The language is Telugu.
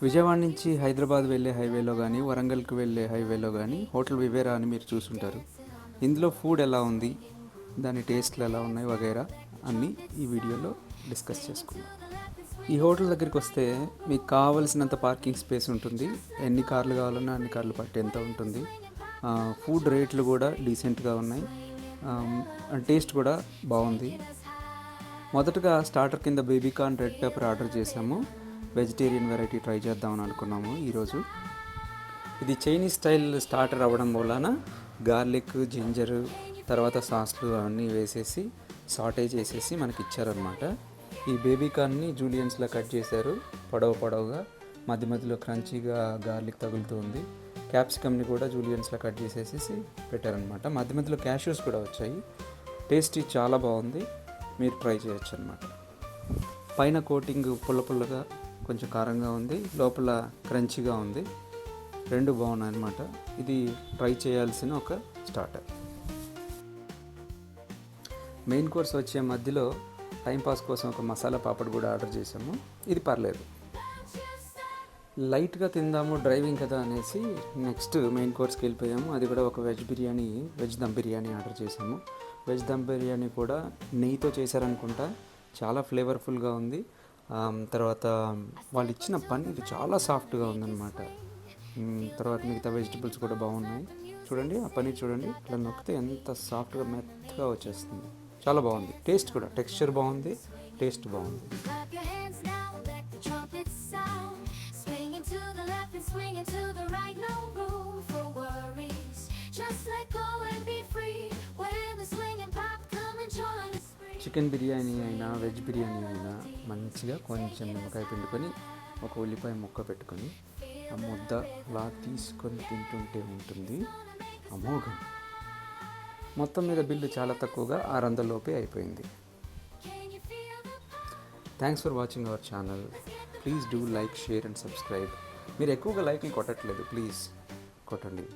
విజయవాడ నుంచి హైదరాబాద్ వెళ్ళే హైవేలో కానీ వరంగల్కి వెళ్ళే హైవేలో కానీ హోటల్ వివేరా అని మీరు చూసుంటారు. ఇందులో ఫుడ్ ఎలా ఉంది, దాని టేస్ట్లు ఎలా ఉన్నాయి వగైరా అన్నీ ఈ వీడియోలో డిస్కస్ చేసుకుందాం. ఈ హోటల్ దగ్గరికి వస్తే మీకు కావలసినంత పార్కింగ్ స్పేస్ ఉంటుంది. ఎన్ని కార్లు కావాలన్నా అన్ని కార్లు పట్టేంత ఉంటుంది. ఫుడ్ రేట్లు కూడా డీసెంట్గా ఉన్నాయి. టేస్ట్ కూడా బాగుంది. మొదటగా స్టార్టర్ కింద బేబీకార్న్ రెడ్ పెప్పర్ ఆర్డర్ చేసాము. వెజిటేరియన్ వెరైటీ ట్రై చేద్దామని అనుకున్నాము ఈరోజు. ఇది చైనీస్ స్టైల్ స్టార్టర్ అవ్వడం వలన గార్లిక్, జింజర్, తర్వాత సాస్లు అవన్నీ వేసేసి సాటే చేసేసి మనకి ఇచ్చారనమాట. ఈ బేబీకార్న్ని జూలియన్స్లా కట్ చేశారు, పొడవుగా. మధ్య మధ్యలో క్రంచీగా గార్లిక్ తగులుతుంది. క్యాప్సికమ్ని కూడా జూలియన్స్లా కట్ చేసేసి పెట్టారనమాట. మధ్య మధ్యలో క్యాష్యూస్ కూడా వచ్చాయి. టేస్టీ చాలా బాగుంది, మీరు ట్రై చేయొచ్చు అనమాట. పైన కోటింగ్ పుల్లగా కొంచెం కారంగా ఉంది, లోపల క్రంచీగా ఉంది. రెండు బాగున్నాయి అన్నమాట. ఇది ట్రై చేయాల్సిన ఒక స్టార్టర్. మెయిన్ కోర్స్ వచ్చే మధ్యలో టైంపాస్ కోసం ఒక మసాలా పాపడ్ కూడా ఆర్డర్ చేసాము. ఇది పర్లేదు, లైట్గా తిందాము, డ్రైవింగ్ కదా అనేసి నెక్స్ట్ మెయిన్ కోర్స్కి వెళ్ళిపోయాము. అది కూడా ఒక వెజ్ దమ్ బిర్యానీ ఆర్డర్ చేసాము. వెజ్ దమ్ బిర్యానీ కూడా నెయ్యితో చేశారనుకుంటా, చాలా ఫ్లేవర్ఫుల్గా ఉంది. తర్వాత వాళ్ళు ఇచ్చిన పన్నీర్ చాలా సాఫ్ట్గా ఉందన్నమాట. తర్వాత మిగతా వెజిటబుల్స్ కూడా బాగున్నాయి. చూడండి, ఆ పన్నీర్ చూడండి, ఇట్లా నొక్కితే ఎంత సాఫ్ట్గా మెత్తగా వచ్చేస్తుంది. చాలా బాగుంది. టేస్ట్ కూడా, టెక్స్చర్ బాగుంది, టేస్ట్ బాగుంది. చికెన్ బిర్యానీ అయినా వెజ్ బిర్యానీ అయినా మంచిగా కొంచెం నిమ్మకాయ పిండుకొని ఒక ఉల్లిపాయ ముక్క పెట్టుకొని ఆ ముద్ద అలా తీసుకొని తింటుంటే ఉంటుంది అమోఘం. మొత్తం మీద బిల్లు చాలా తక్కువగా 600 లోపే అయిపోయింది. Thanks for watching our channel. Please do like, share and subscribe. మీరు ఎక్కువగా లైక్లు కొట్టట్లేదు, ప్లీజ్ కొట్టండి.